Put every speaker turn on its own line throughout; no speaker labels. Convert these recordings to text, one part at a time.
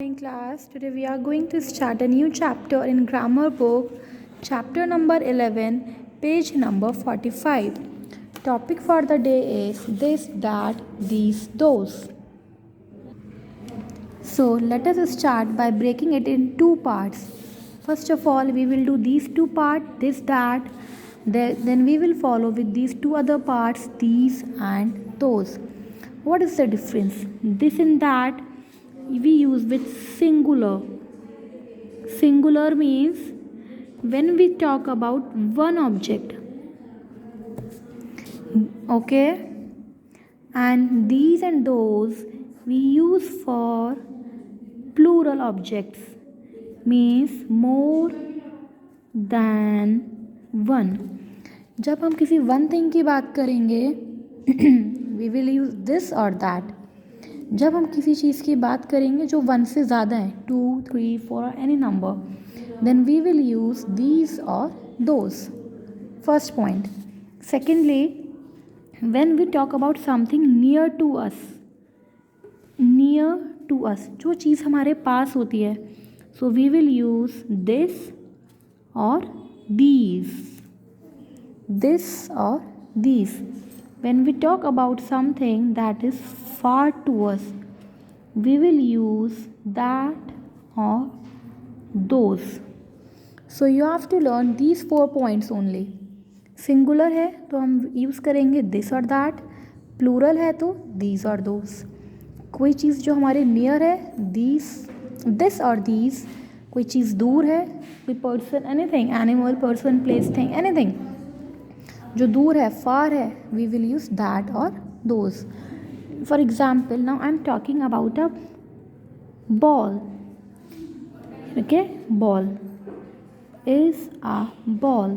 In class, today we are going to start a new chapter in grammar book, chapter number 11, page number 45. Topic for the day is this, that, these, those. So let us start by breaking it in two parts. First of all, we will do these two parts, this, that. Then we will follow with these two other parts, these and those. What is the difference? This and that we use with singular. Singular means when we talk about one object. Okay? And these and those we use for plural objects, means more than one. जब हम किसी one thing की बात करेंगे we will use this और that. जब हम किसी चीज़ की बात करेंगे जो वन से ज़्यादा है, 2, 3, 4 और any number, then we will use these और those. First point. Secondly, when we talk about something near to us, जो चीज़ हमारे पास होती है, so we will use this or these. When we talk about something that is far to us, we will use that or those. So you have to learn these 4 points only. Singular है तो हम use करेंगे this और that, plural है तो these और those. कोई चीज़ जो हमारे नियर है, दिस और दीज. कोई चीज़ दूर है, कोई person, anything, animal, person, place, thing, anything जो दूर है, फार है, वी विल यूज़ दैट और those. For example, now I am talking about a ball. Okay, ball is a ball.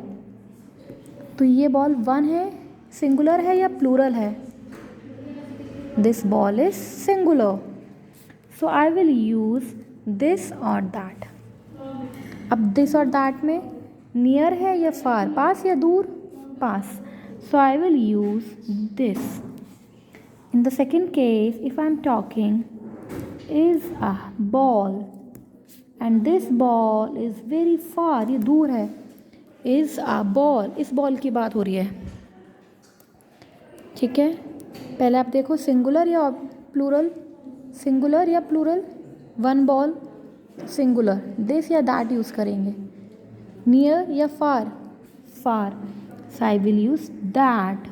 तो ये बॉल वन है, सिंगुलर है या प्लूरल है? This ball is singular, so I will use this और that. अब this और दैट में नियर है या फार, पास या दूर? पास, so I will use this. In the second case, if I am talking is a ball and this ball is very far, ये दूर है, इज़ अ बॉल, इस बॉल की बात हो रही है. ठीक है, पहले आप देखो सिंगुलर या प्लूरल. सिंगुलर या plural? One ball singular, this या दैट यूज़ करेंगे. नियर या far? Far, so I will use that.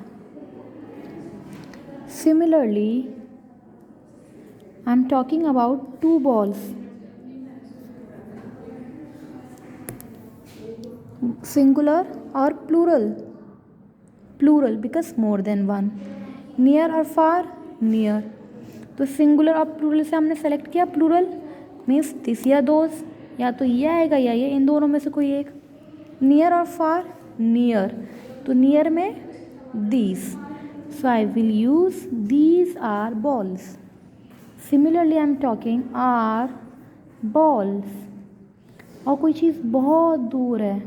Similarly, I am talking about two balls. Singular और plural? Plural, because more than one. Near और far? Near. तो singular और plural से हमने select किया प्लूरल, मीन्स दिस या those, या तो ये आएगा या ये, इन दोनों में से कोई एक. नियर और फार? नियर, तो नियर में these, so I will use these are balls. Similarly, I am talking are balls. और कोई चीज़ बहुत दूर है,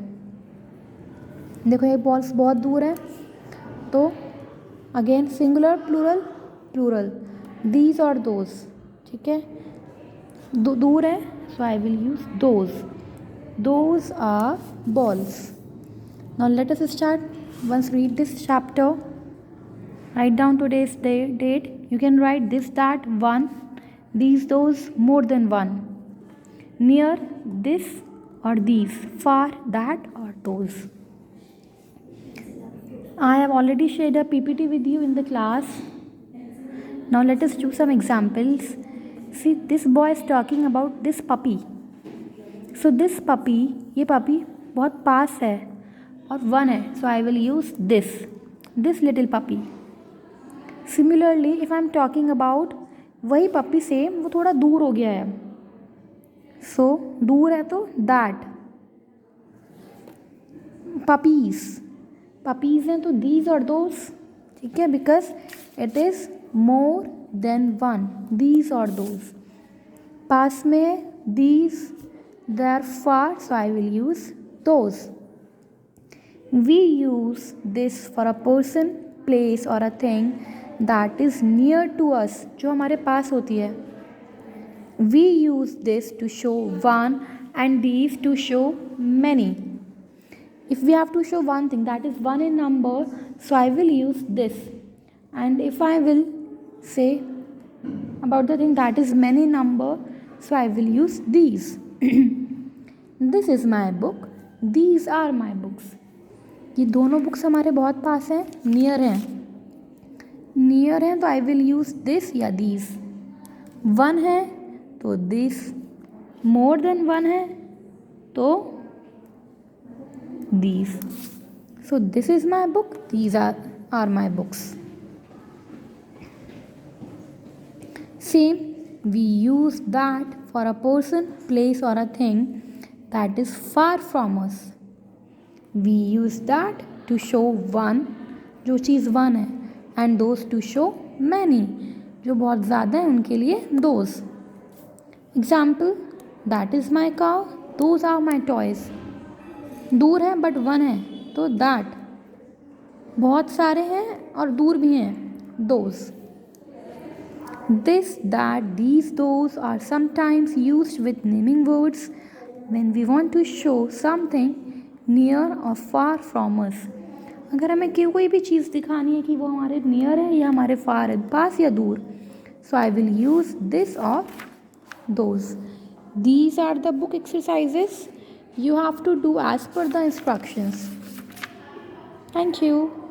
देखो ये बॉल्स बहुत दूर है, तो again singular, plural, plural, these और दोज. ठीक है, दूर है, so I will use those are balls. Now let us start. Once read this chapter, write down today's date. You can write this, that, one, these, those, more than one, near, this or these, far, that or those. I have already shared a PPT with you in the class. Now let us do some examples. See, this boy is talking about this puppy. So this puppy, ये puppy बहुत पास है और one है, so I will use this little puppy. Similarly, if I am talking about वही puppy same, वो थोड़ा दूर हो गया है, सो दूर है तो दैट. पपीज़ हैं तो दीज और दोज. ठीक है, because it is more than one, these और दोज. पास में these, they are far, so I will use those. We use this for a person, place और a thing that is near to us, जो हमारे पास होती है. We use this to show one and these to show many. If we have to show one thing, that is one in number, so I will use this. And if I will say about the thing that is many number, so I will use these. This is my book, these are my books. ये दोनों books हमारे बहुत पास हैं, near हैं तो आई will use this या these. One है तो दिस, मोर देन वन है तो these. So this is my book, these are my books. Same, we use that for a person, place or a thing that is far from us. We use that to show one, जो चीज़ one है, and those to show many, जो बहुत ज़्यादा है उनके लिए those. Example, that is my cow, those are my toys. दूर है बट वन है तो दैट. बहुत सारे हैं और दूर भी हैं, those. This, that, these, those are sometimes used with naming words when we want to show something near और फार फ्रॉम अस. अगर हमें कोई भी चीज़ दिखानी है कि वो हमारे नियर है या हमारे फार है, पास या दूर, सो आई विल यूज दिस और those. These are the book exercises. You have to do as per the instructions. Thank you.